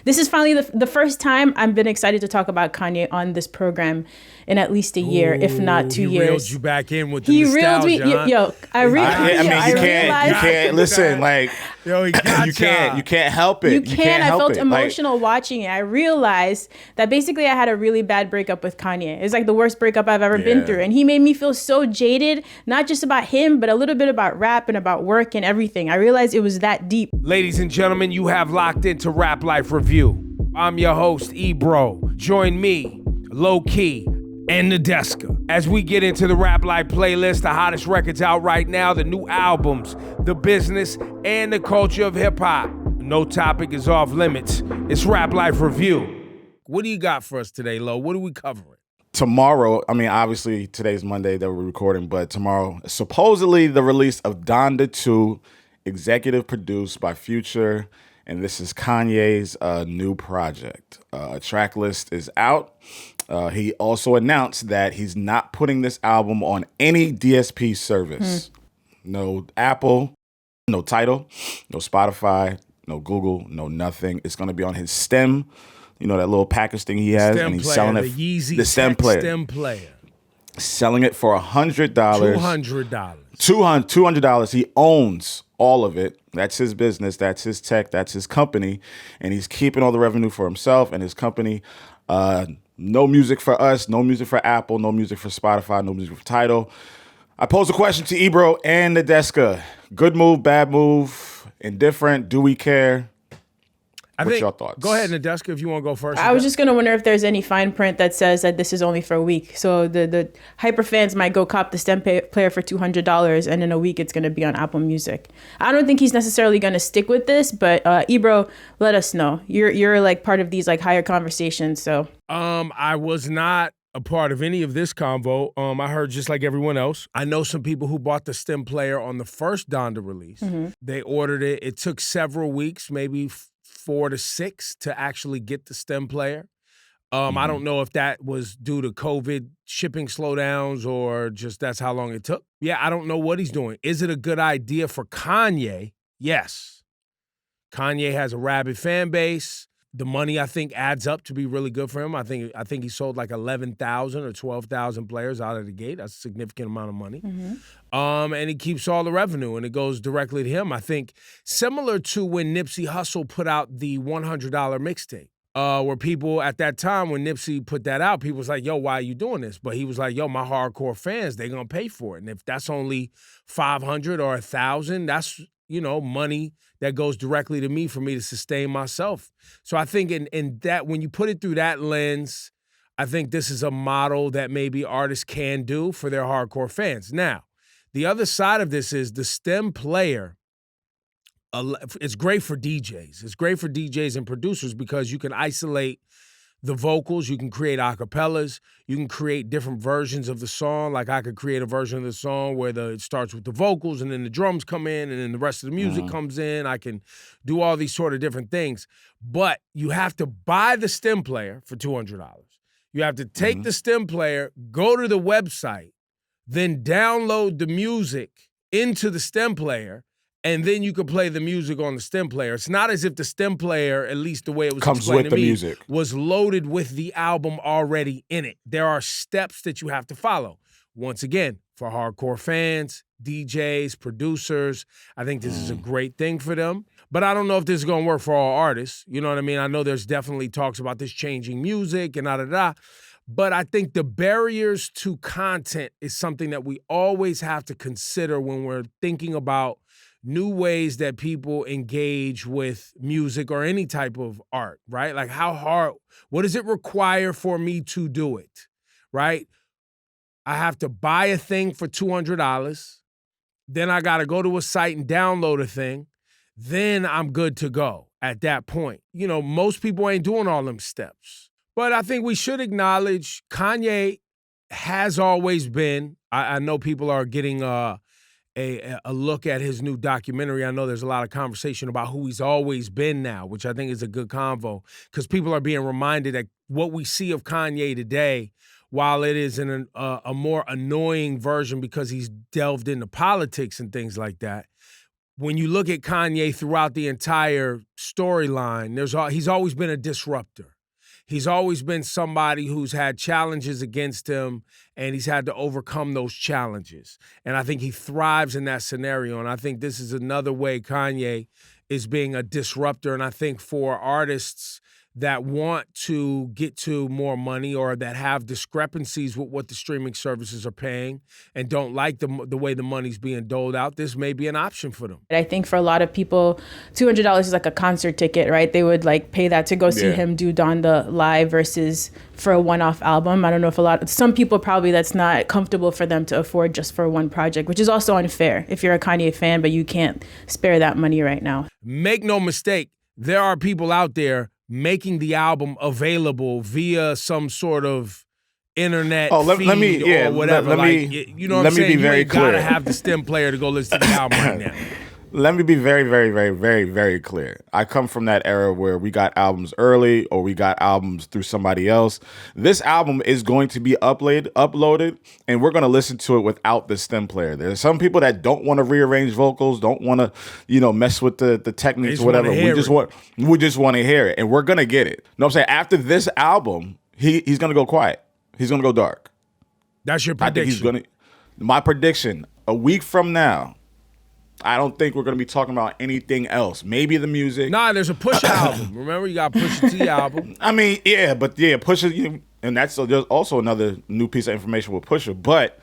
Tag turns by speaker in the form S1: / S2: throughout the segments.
S1: this is finally the first time I've been excited to talk about Kanye on this program in at least a year, if not 2 years.
S2: He reeled you back in with the nostalgia.
S1: He reeled me. Yo, I
S3: can't listen. Like,
S2: yo, he got
S3: you can't help it.
S1: You can't. I felt emotional watching it. I realized that basically I had a really bad breakup with Kanye. It's like the worst breakup I've ever been through, and he made me feel so jaded, not just about him, but a little bit about rap and about work and everything. I realized it was that deep.
S2: Ladies and gentlemen, you have locked into Rap Life Review. I'm your host, Ebro. Join me, Low Key, and Nadeska as we get into the Rap Life playlist, the hottest records out right now, the new albums, the business, and the culture of hip-hop. No topic is off limits. It's Rap Life Review. What do you got for us today, Lo? What are we covering?
S3: Tomorrow, I mean, obviously today's Monday that we're recording, but tomorrow, supposedly the release of DONDA 2, executive produced by Future, and this is Kanye's new project. A track list is out. He also announced that he's not putting this album on any DSP service. No Apple, no Tidal, no Spotify, no Google, no nothing. It's going to be on his Stem, you know, that little package thing he has, and he's selling it.
S2: The Yeezy
S3: the Stem player.
S2: Stem player.
S3: Selling it for $100.
S2: $200.
S3: $200. He owns all of it. That's his business. That's his tech. That's his company. And he's keeping all the revenue for himself and his company. No music for us. No music for Apple. No music for Spotify. No music for Tidal. I pose a question to Ebro and Nadeska. Good move, bad move, indifferent. Do we care? What's your thoughts?
S2: Go ahead, Nadeska, if you want to go first.
S1: I was just going to wonder if there's any fine print that says that this is only for a week. So the hyper fans might go cop the Stem player for $200, and in a week it's going to be on Apple Music. I don't think he's necessarily going to stick with this, but Ebro, let us know. You're like part of these like higher conversations. So
S2: I was not a part of any of this convo. I heard just like everyone else. I know some people who bought the Stem player on the first Donda release. They ordered it. It took several weeks, maybe 4 to 6 to actually get the Stem player. I don't know if that was due to COVID shipping slowdowns or just that's how long it took. Yeah, I don't know what he's doing. Is it a good idea for Kanye? Yes. Kanye has a rabid fan base. The money, I think, adds up to be really good for him. I think he sold like 11,000 or 12,000 players out of the gate. That's a significant amount of money. And he keeps all the revenue, and it goes directly to him. I think similar to when Nipsey Hussle put out the $100 mixtape, where people at that time when Nipsey put that out, people was like, yo, why are you doing this? But he was like, yo, my hardcore fans, they're going to pay for it. And if that's only 500 or 1,000, that's, you know, money that goes directly to me for me to sustain myself. So I think in that, when you put it through that lens, I think this is a model that maybe artists can do for their hardcore fans. Now, the other side of this is the Stem player. It's great for DJs. It's great for DJs and producers because you can isolate the vocals, you can create acapellas, you can create different versions of the song. Like I could create a version of the song where it starts with the vocals and then the drums come in and then the rest of the music comes in. I can do all these sort of different things. But you have to buy the Stem player for $200. You have to take the Stem player, go to the website, then download the music into the Stem player, and then you can play the music on the Stem player. It's not as if the Stem player, at least the way it was explained to me, was loaded with the album already in it. There are steps that you have to follow. Once again, for hardcore fans, DJs, producers, I think this is a great thing for them. But I don't know if this is going to work for all artists. You know what I mean? I know there's definitely talks about this changing music and da-da-da. But I think the barriers to content is something that we always have to consider when we're thinking about new ways that people engage with music or any type of art, right? Like how hard, what does it require for me to do it, right? I have to buy a thing for $200. Then I got to go to a site and download a thing. Then I'm good to go at that point. You know, most people ain't doing all them steps. But I think we should acknowledge Kanye has always been, I know people are getting a look at his new documentary. I know there's a lot of conversation about who he's always been now, which I think is a good convo because people are being reminded that what we see of Kanye today, while it is in a more annoying version because he's delved into politics and things like that, when you look at Kanye throughout the entire storyline, he's always been a disruptor. He's always been somebody who's had challenges against him, and he's had to overcome those challenges. And I think he thrives in that scenario. And I think this is another way Kanye is being a disruptor. And I think for artists that want to get to more money or that have discrepancies with what the streaming services are paying and don't like the way the money's being doled out, this may be an option for them.
S1: I think for a lot of people, $200 is like a concert ticket, right? They would like pay that to go see him do Donda live versus for a one-off album. I don't know if some people probably that's not comfortable for them to afford just for one project, which is also unfair if you're a Kanye fan, but you can't spare that money right now.
S2: Make no mistake, there are people out there making the album available via some sort of internet feed or whatever. You know what I'm saying?
S3: Be very clear.
S2: You gotta have the stem player to go listen to the album right now.
S3: Let me be very, very, very, very, very clear. I come from that era where we got albums early or we got albums through somebody else. This album is going to be uploaded, and we're going to listen to it without the stem player. There's some people that don't want to rearrange vocals, don't want to, mess with the techniques or whatever. We just want to hear it, and we're going to get it. You know what I'm saying? After this album, he's going to go quiet. He's going to go dark.
S2: That's your prediction.
S3: My prediction, a week from now, I don't think we're going to be talking about anything else. Maybe the music.
S2: Nah, there's a Pusha album. Remember, you got Pusha T album.
S3: I mean, Pusha, and there's also another new piece of information with Pusha. But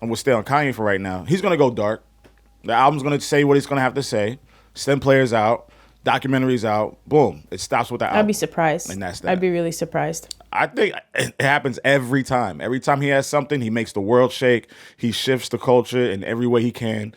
S3: we'll stay on Kanye for right now. He's going to go dark. The album's going to say what he's going to have to say. Stem players out. Documentaries out. Boom. It stops with the album.
S1: I'd be surprised.
S3: And that's that.
S1: I'd be really surprised.
S3: I think it happens every time. Every time he has something, he makes the world shake. He shifts the culture in every way he can.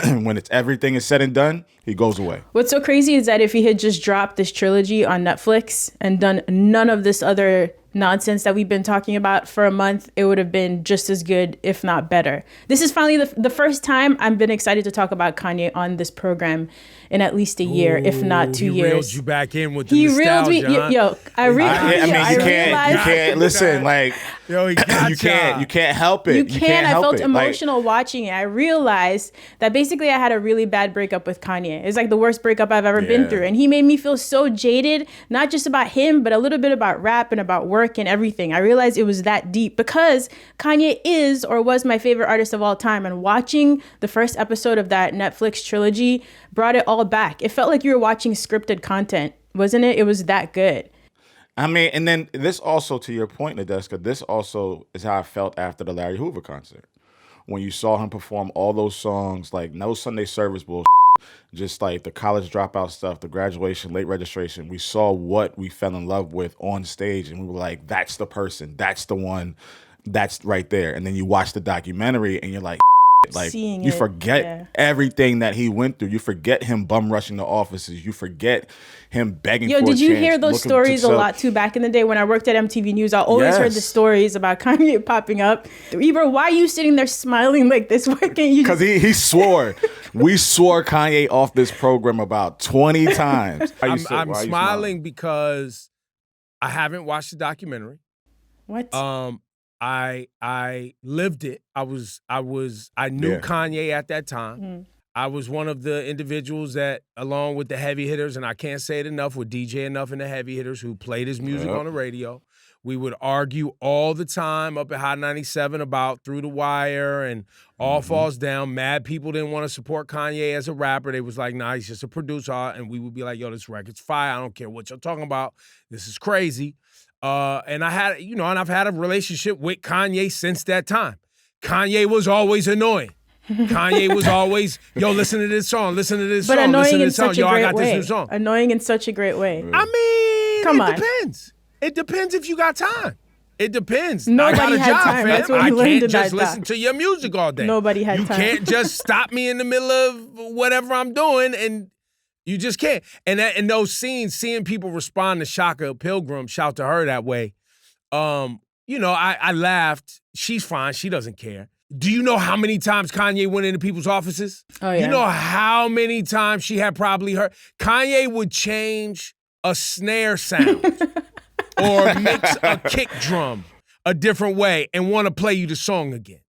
S3: When everything is said and done, he goes away.
S1: What's so crazy is that if he had just dropped this trilogy on Netflix and done none of this other nonsense that we've been talking about for a month, it would have been just as good, if not better. This is finally the first time I've been excited to talk about Kanye on this program in at least a year, if not 2 years.
S2: He reeled you back in with the nostalgia.
S1: He reeled me. Yo,
S3: you can't listen. Like,
S2: yo,
S3: you can't help it.
S1: You can't. I felt emotional watching it. I realized that basically I had a really bad breakup with Kanye. It's like the worst breakup I've ever been through, and he made me feel so jaded, not just about him, but a little bit about rap and about work and everything. I realized it was that deep because Kanye is or was my favorite artist of all time, and watching the first episode of that Netflix trilogy brought it all back. It felt like you were watching scripted content, wasn't it? It was that good.
S3: I mean, and then this also, to your point, Nadeska, this also is how I felt after the Larry Hoover concert. When you saw him perform all those songs, like no Sunday service bullshit, just like the college dropout stuff, the graduation, late registration. We saw what we fell in love with on stage, and we were like, that's the person, that's the one, that's right there. And then you watch the documentary, and you're like, you forget everything that he went through. You forget him bum rushing the offices. You forget him begging for a chance.
S1: Did you hear those stories a lot too back in the day when I worked at MTV News? I always heard the stories about Kanye popping up. Ebro, why are you sitting there smiling like this? Why can't you?
S3: Because he swore. We swore Kanye off this program about 20 times.
S2: I'm smiling because I haven't watched the documentary.
S1: What?
S2: I lived it. I knew Kanye at that time. Mm. I was one of the individuals that, along with the heavy hitters, and I can't say it enough, with DJ Enough and the heavy hitters who played his music on the radio. We would argue all the time up at Hot 97 about Through the Wire and All Falls Down. Mad people didn't want to support Kanye as a rapper. They was like, nah, he's just a producer. And we would be like, yo, this record's fire. I don't care what you're talking about. This is crazy. And I had, and I've had a relationship with Kanye since that time. Kanye was always annoying. Kanye was always, yo, listen to this song, listen to this
S1: but
S2: song, listen to this
S1: song.
S2: Yo, I got this new song.
S1: Annoying in such a great way.
S2: I mean, it depends. It depends if you got time. It depends.
S1: Nobody had time. That's what we learned in that
S2: I can't just listen to your music all day.
S1: Nobody had time.
S2: You can't just stop me in the middle of whatever I'm doing, and you just can't. And in those scenes, seeing people respond to Shaka Pilgrim, shout to her that way, I laughed. She's fine. She doesn't care. Do you know how many times Kanye went into people's offices?
S1: Oh, yeah.
S2: You know how many times she had probably heard? Kanye would change a snare sound or mix a kick drum a different way and want to play you the song again.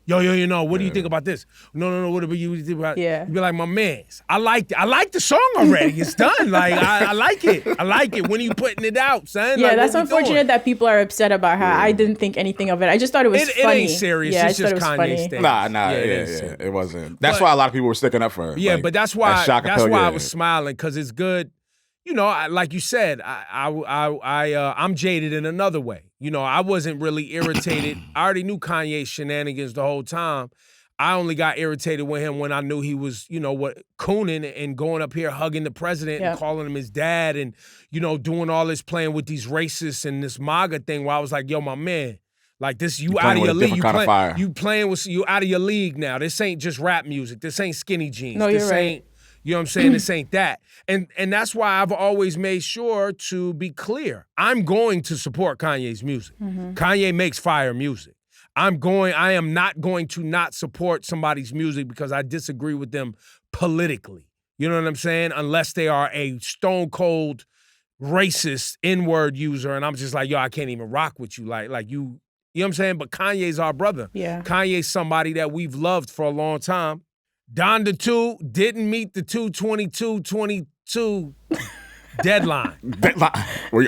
S2: Yo, you know, what do you think about this? No, what do you think about it?
S1: Yeah.
S2: You be like, my mans, I like the song already. It's done. Like, I like it. I like it. When are you putting it out, son?
S1: Yeah,
S2: like,
S1: that's unfortunate that people are upset about how I didn't think anything of it. I just thought it was funny.
S2: It ain't serious.
S1: Yeah,
S2: it's just Kanye stage.
S3: Nah, it wasn't. That's why a lot of people were sticking up for her.
S2: Yeah,
S3: like,
S2: but that's why I was smiling, because it's good. You know, like you said, I'm jaded in another way. You know, I wasn't really irritated. I already knew Kanye's shenanigans the whole time. I only got irritated with him when I knew he was, you know, cooning and going up here hugging the president and calling him his dad and, you know, doing all this, playing with these racists and this MAGA thing, where I was like, yo, my man, like this, you out of your league. You out of your league now. This ain't just rap music. This ain't skinny jeans.
S1: No,
S2: this
S1: you're right.
S2: ain't, you know what I'm saying? This ain't that. And that's why I've always made sure to be clear. I'm going to support Kanye's music. Kanye makes fire music. I am not going to not support somebody's music because I disagree with them politically. You know what I'm saying? Unless they are a stone cold racist N-word user, and I'm just like, yo, I can't even rock with you. Like you know what I'm saying? But Kanye's our brother.
S1: Yeah.
S2: Kanye's somebody that we've loved for a long time. Donda 2 didn't meet the 2/22/22 deadline.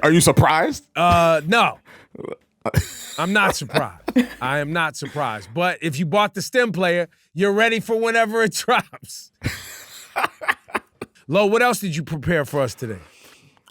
S3: Are you surprised?
S2: No. I'm not surprised. I am not surprised. But if you bought the stem player, you're ready for whenever it drops. Lo, what else did you prepare for us today?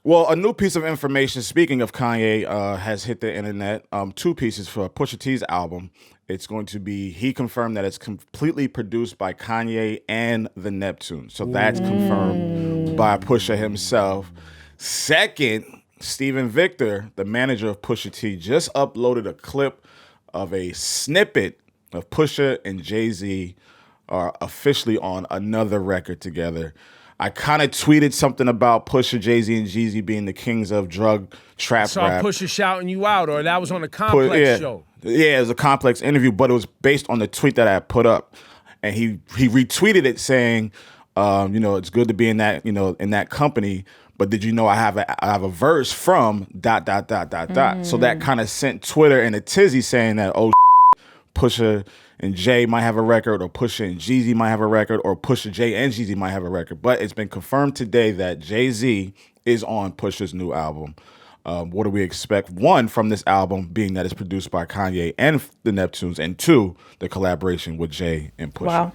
S3: Well, a new piece of information, speaking of Kanye, has hit the internet. Two pieces for Pusha T's album. It's going to be, he confirmed that it's completely produced by Kanye and the Neptunes. So that's confirmed by Pusha himself. Second, Steven Victor, the manager of Pusha T, just uploaded a clip of a snippet of Pusha and Jay-Z are officially on another record together. I kind of tweeted something about Pusha, Jay-Z, and Jeezy being the kings of drug trap rap.
S2: I saw Pusha shouting you out, or that was on a Complex show.
S3: Yeah, it was a Complex interview, but it was based on the tweet that I put up. And he retweeted it saying, you know, it's good to be in that, you know, in that company. But did you know I have a verse from ... So that kind of sent Twitter in a tizzy saying that, oh, Pusha and Jay might have a record, or Pusha and Jeezy might have a record, or Pusha, Jay, and Jeezy might have a record. But it's been confirmed today that Jay-Z is on Pusha's new album. What do we expect? One, from this album being that it's produced by Kanye and the Neptunes, and two, the collaboration with Jay and Pusha.
S1: Wow.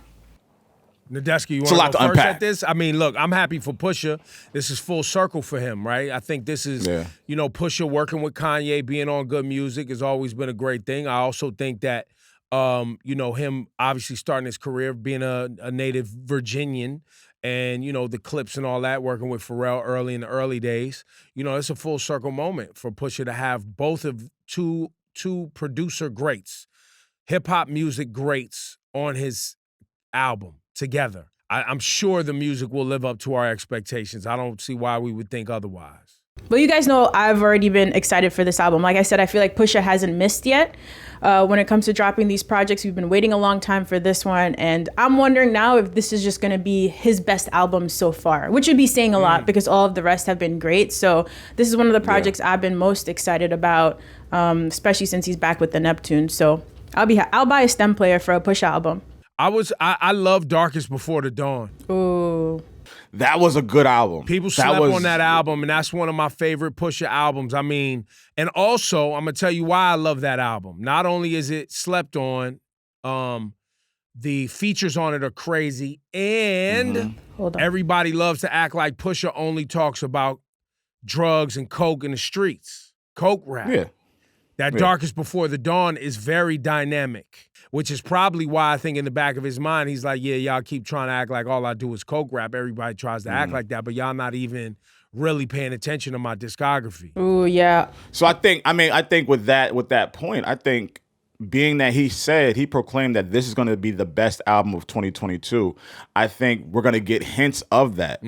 S2: Nadeski, you want to go first at this? I mean, look, I'm happy for Pusha. This is full circle for him, right? I think this is, you know, Pusha working with Kanye, being on good music has always been a great thing. I also think that, you know, him obviously starting his career, being a native Virginian, and, you know, the clips and all that, working with Pharrell early in the early days, you know, it's a full circle moment for Pusha to have both of two producer greats, hip-hop music greats on his album together. I'm sure the music will live up to our expectations. I don't see why we would think otherwise.
S1: Well, you guys know I've already been excited for this album. Like I said, I feel like Pusha hasn't missed yet when it comes to dropping these projects. We've been waiting a long time for this one. And I'm wondering now if this is just going to be his best album so far, which would be saying a lot because all of the rest have been great. So this is one of the projects I've been most excited about, especially since he's back with the Neptune. So I'll buy a stem player for a Pusha album.
S2: I love Darkest Before the Dawn.
S1: Ooh.
S3: That was a good album.
S2: People slept on that album, and that's one of my favorite Pusha albums. I mean, and also, I'm going to tell you why I love that album. Not only is it slept on, the features on it are crazy, and everybody loves to act like Pusha only talks about drugs and coke in the streets. Coke rap.
S3: Yeah.
S2: That Darkest Before the Dawn is very dynamic, which is probably why I think in the back of his mind, he's like, yeah, y'all keep trying to act like all I do is coke rap. Everybody tries to act like that, but y'all not even really paying attention to my discography.
S1: Ooh, yeah.
S3: So I think with that point, I think being that he proclaimed that this is going to be the best album of 2022, I think we're going to get hints of that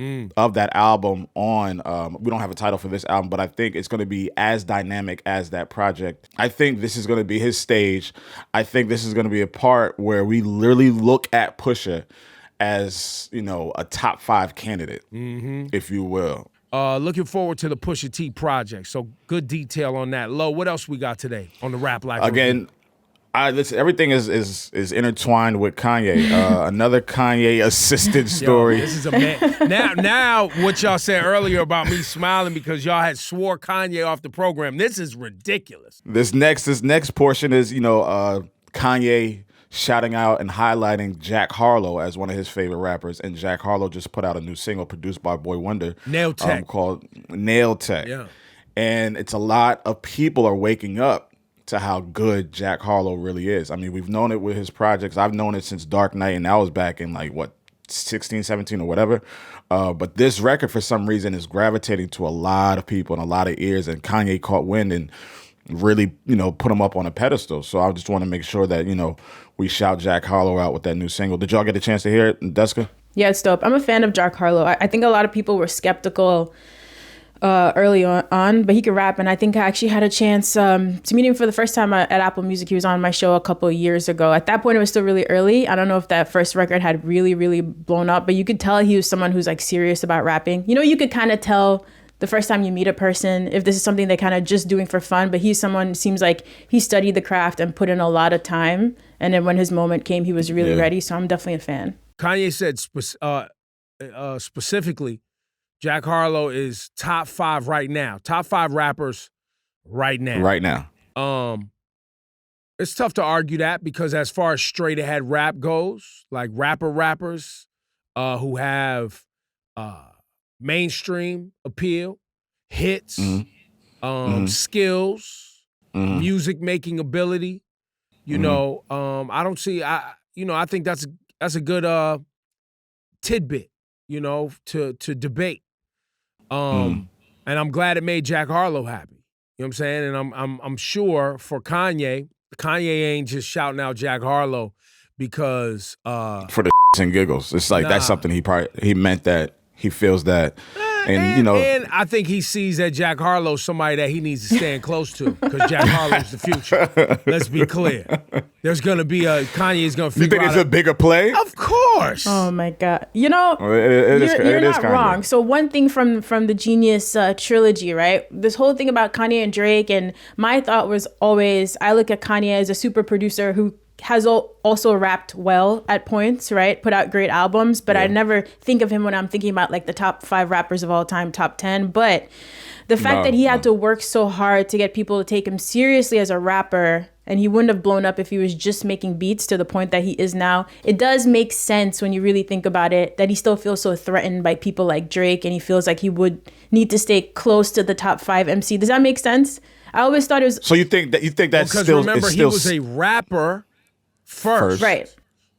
S3: album on, we don't have a title for this album, but I think it's going to be as dynamic as that project. I think this is going to be his stage. I think this is going to be a part where we literally look at Pusha as, you know, a top 5 candidate, if you will.
S2: Looking forward to the Pusha T project. So good detail on that. Lo, what else we got today on the Rap Life?
S3: Again, Listen, everything is intertwined with Kanye. Another Kanye assisted story.
S2: Yo, this is a man. Now, what y'all said earlier about me smiling because y'all had swore Kanye off the program. This is ridiculous.
S3: This next portion is Kanye shouting out and highlighting Jack Harlow as one of his favorite rappers, and Jack Harlow just put out a new single produced by Boy Wonder,
S2: Nail Tech,
S3: called Nail Tech.
S2: Yeah,
S3: and it's a lot of people are waking up to how good Jack Harlow really is. I mean, we've known it with his projects. I've known it since Dark Knight, and that was back in 16, 17 or whatever. But this record, for some reason, is gravitating to a lot of people and a lot of ears, and Kanye caught wind and really, put him up on a pedestal. So I just want to make sure that, we shout Jack Harlow out with that new single. Did y'all get a chance to hear it, Deska?
S1: Yeah, it's dope. I'm a fan of Jack Harlow. I think a lot of people were skeptical early on, but he could rap, and I think I actually had a chance to meet him for the first time at Apple Music. He was on my show a couple of years ago. At that point, it was still really early. I don't know if that first record had really, really blown up, but you could tell he was someone who's serious about rapping. You could kind of tell the first time you meet a person if this is something they're kind of just doing for fun, but seems like he studied the craft and put in a lot of time, and then when his moment came, he was really ready. So I'm definitely a fan.
S2: Kanye said specifically, Jack Harlow is top 5 right now. Top 5 rappers right now.
S3: Right now.
S2: It's tough to argue that because as far as straight ahead rap goes, like rappers who have mainstream appeal, hits, skills, music making ability, I don't see. I think that's a good tidbit, to debate. And I'm glad it made Jack Harlow happy. You know what I'm saying? And I'm sure for Kanye ain't just shouting out Jack Harlow because
S3: for the and giggles. It's that's something he meant that he feels that. And
S2: I think he sees that Jack Harlow's somebody that he needs to stand close to because Jack Harlow's the future. Let's be clear. There's gonna be Kanye's gonna figure out.
S3: You think it's a bigger play?
S2: Of course.
S1: Oh my God!
S3: You're
S1: not wrong. So one thing from the Genius trilogy, right? This whole thing about Kanye and Drake, and my thought was always, I look at Kanye as a super producer who has also rapped well at points, right? Put out great albums, but I never think of him when I'm thinking about the top 5 rappers of all time, top 10. But the fact that he had to work so hard to get people to take him seriously as a rapper, and he wouldn't have blown up if he was just making beats to the point that he is now. It does make sense when you really think about it that he still feels so threatened by people like Drake, and he feels like he would need to stay close to the top 5 MC. Does that make sense? I always thought it was.
S3: So you think that's
S2: because
S3: still?
S2: Remember, he was a rapper first,
S1: right?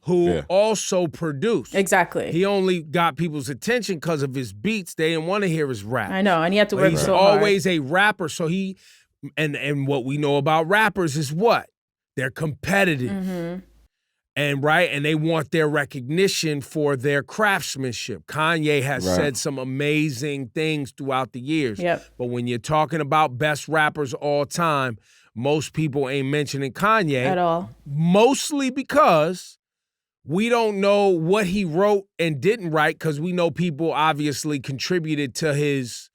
S2: Who also produced.
S1: Exactly.
S2: He only got people's attention because of his beats. They didn't want to hear his rap.
S1: I know, and he had to work so hard.
S2: He's always a rapper, so he and what we know about rappers is what? They're competitive. And they want their recognition for their craftsmanship. Kanye has said some amazing things throughout the years.
S1: Yep.
S2: But when you're talking about best rappers all time, most people ain't mentioning Kanye
S1: at all.
S2: Mostly because we don't know what he wrote and didn't write because we know people obviously contributed to his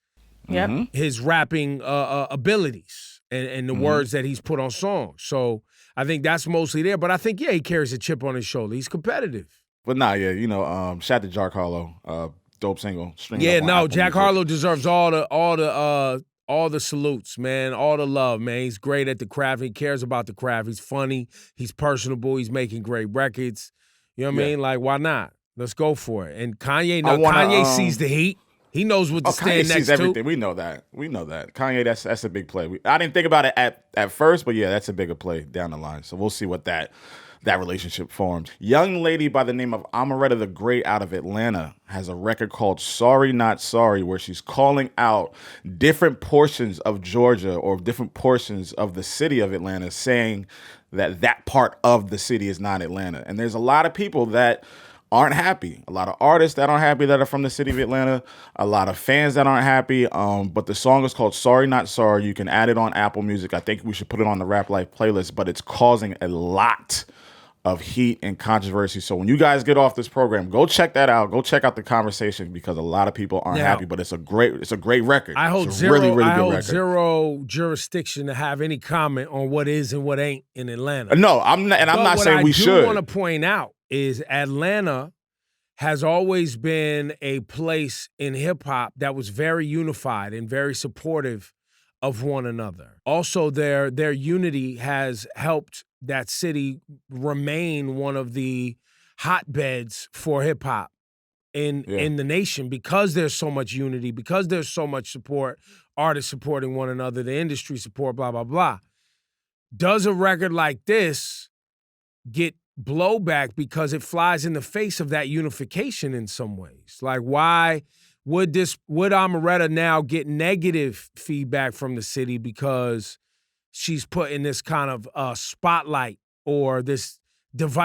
S2: rapping abilities and the words that he's put on songs. So I think that's mostly there. But I think, he carries a chip on his shoulder. He's competitive.
S3: But shout out to Jack Harlow, dope single.
S2: Jack Harlow deserves all the salutes, man, all the love, man. He's great at the craft. He cares about the craft. He's funny. He's personable. He's making great records. You know what I mean? Like, why not? Let's go for it. And Kanye sees the heat. He knows what to stand next to.
S3: Kanye sees everything. We know that. Kanye, that's a big play. I didn't think about it at first, but that's a bigger play down the line. So we'll see what that relationship forms. Young lady by the name of Omeretta the Great out of Atlanta has a record called Sorry Not Sorry, where she's calling out different portions of Georgia or different portions of the city of Atlanta, saying that part of the city is not Atlanta. And there's a lot of people that aren't happy. A lot of artists that aren't happy that are from the city of Atlanta. A lot of fans that aren't happy. But the song is called Sorry Not Sorry. You can add it on Apple Music. I think we should put it on the Rap Life playlist, but it's causing a lot of heat and controversy. So when you guys get off this program, go check that out. Go check out the conversation because a lot of people aren't happy, but it's a great record.
S2: I hold
S3: it's a
S2: zero,
S3: really, really
S2: I
S3: good
S2: hold
S3: record.
S2: zero jurisdiction to have any comment on what is and what ain't in Atlanta.
S3: No, I'm not, and I'm not saying we should.
S2: What I do want to point out is Atlanta has always been a place in hip hop that was very unified and very supportive of one another. Also, their unity has helped that city remain one of the hotbeds for hip hop in the nation because there's so much unity, because there's so much support, artists supporting one another, the industry support, blah, blah, blah. Does a record like this get blowback because it flies in the face of that unification in some ways? Like, why would Omeretta now get negative feedback from the city because she's put in this kind of spotlight or this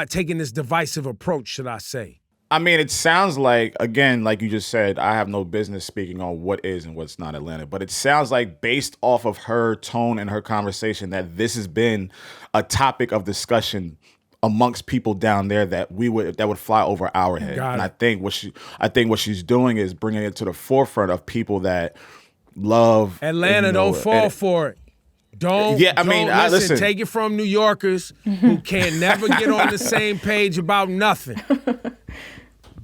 S2: taking this divisive approach, should I say?
S3: I mean, it sounds like, again, like you just said, I have no business speaking on what is and what's not Atlanta, but it sounds like based off of her tone and her conversation that this has been a topic of discussion amongst people down there that would fly over our head. And I think what she's doing is bringing it to the forefront of people that love
S2: Atlanta. Don't fall for it. Listen, take it from New Yorkers who can never get on the same page about nothing.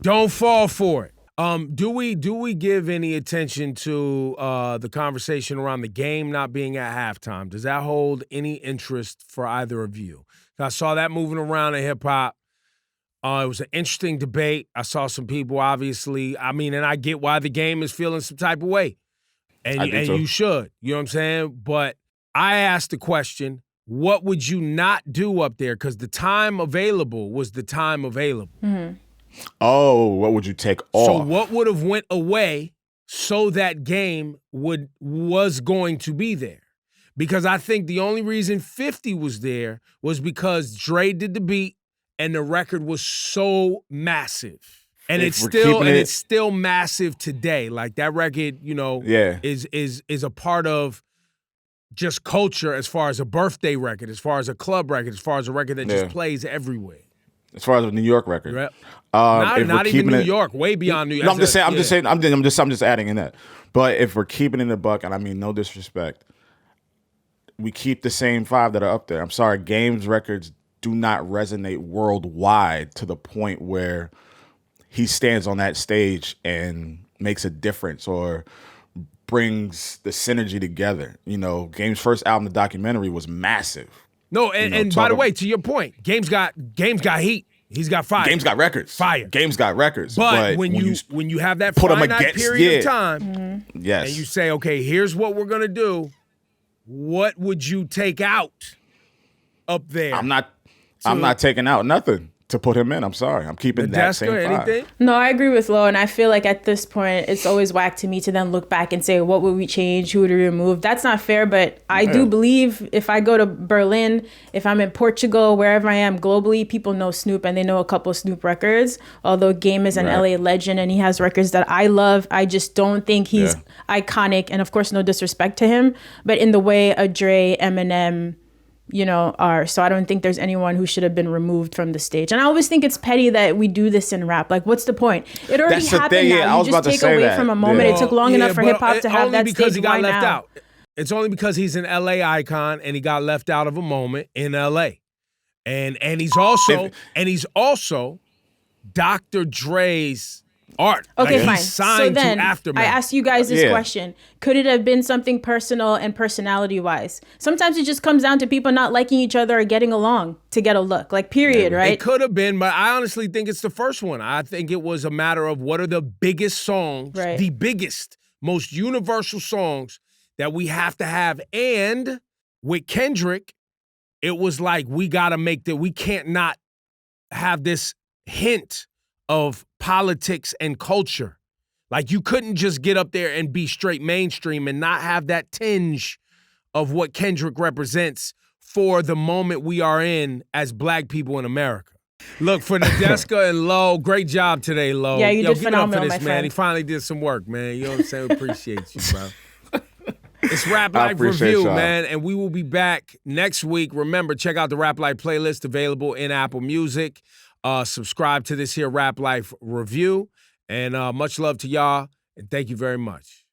S2: Don't fall for it. Do we give any attention to the conversation around the game not being at halftime? Does that hold any interest for either of you? I saw that moving around in hip hop. It was an interesting debate. I saw some people, obviously. I mean, and I get why the game is feeling some type of way, and you should. You know what I'm saying? But I asked the question, what would you not do up there? Because the time available was the time available.
S1: Mm-hmm.
S3: Oh, what would you take off?
S2: So what would have went away so that game was going to be there? Because I think the only reason 50 was there was because Dre did the beat and the record was so massive. And it's still massive today. Like that record, is a part of just culture as far as a birthday record, as far as a club record, as far as a record that just plays everywhere.
S3: As far as a New York record,
S2: right? Not even New York, way beyond New York.
S3: No, I'm just adding in that. But if we're keeping it in the buck, and I mean no disrespect, we keep the same five that are up there. I'm sorry, Game's records do not resonate worldwide to the point where he stands on that stage and makes a difference or brings the synergy together. Game's first album, the documentary, was massive.
S2: No, and by the way, to your point, Game's got heat. He's got fire.
S3: Game's got records.
S2: Fire.
S3: Game's got records.
S2: But when you have that finite period of time,
S3: yes,
S2: and you say, okay, here's what we're gonna do, what would you take out up there?
S3: I'm not taking out nothing to put him in. I'm sorry. I'm keeping that same five.
S2: Anything?
S1: No, I agree with Lo, and I feel like at this point, it's always whack to me to then look back and say, what would we change? Who would we remove? That's not fair, but I do believe if I go to Berlin, if I'm in Portugal, wherever I am globally, people know Snoop and they know a couple of Snoop records. Although Game is an LA legend and he has records that I love, I just don't think he's iconic. And of course, no disrespect to him, but in the way a Dre, Eminem, are. So I don't think there's anyone who should have been removed from the stage. And I always think it's petty that we do this in rap. Like, what's the point? It already happened now. You just take away from a moment. It took long enough for hip hop to have that stage. Why now?
S2: It's only because he's an LA icon and he got left out of a moment in LA. And he's also Dr. Dre's art.
S1: Okay, fine.
S2: So then
S1: I asked you guys this question. Could it have been something personal and personality-wise? Sometimes it just comes down to people not liking each other or getting along to get a look. Like, period, right?
S2: It could have been, but I honestly think it's the first one. I think it was a matter of what are the biggest songs, the biggest, most universal songs that we have to have. And with Kendrick, it was like, we got to make that. We can't not have this hint of politics and culture. Like, you couldn't just get up there and be straight mainstream and not have that tinge of what Kendrick represents for the moment we are in as black people in America. Look, for Nadeska and Lo, great job today, Lo.
S1: Yeah, you did phenomenal,
S2: give it up for this,
S1: my
S2: man.
S1: friend.
S2: He finally did some work, man. You know what I'm saying? Appreciate you, bro. It's Rap
S3: I
S2: Life
S3: appreciate
S2: Review,
S3: y'all.
S2: man, and we will be back next week. Remember, check out the Rap Life playlist available in Apple Music. Subscribe to this here Rap Life Review, and much love to y'all, and thank you very much.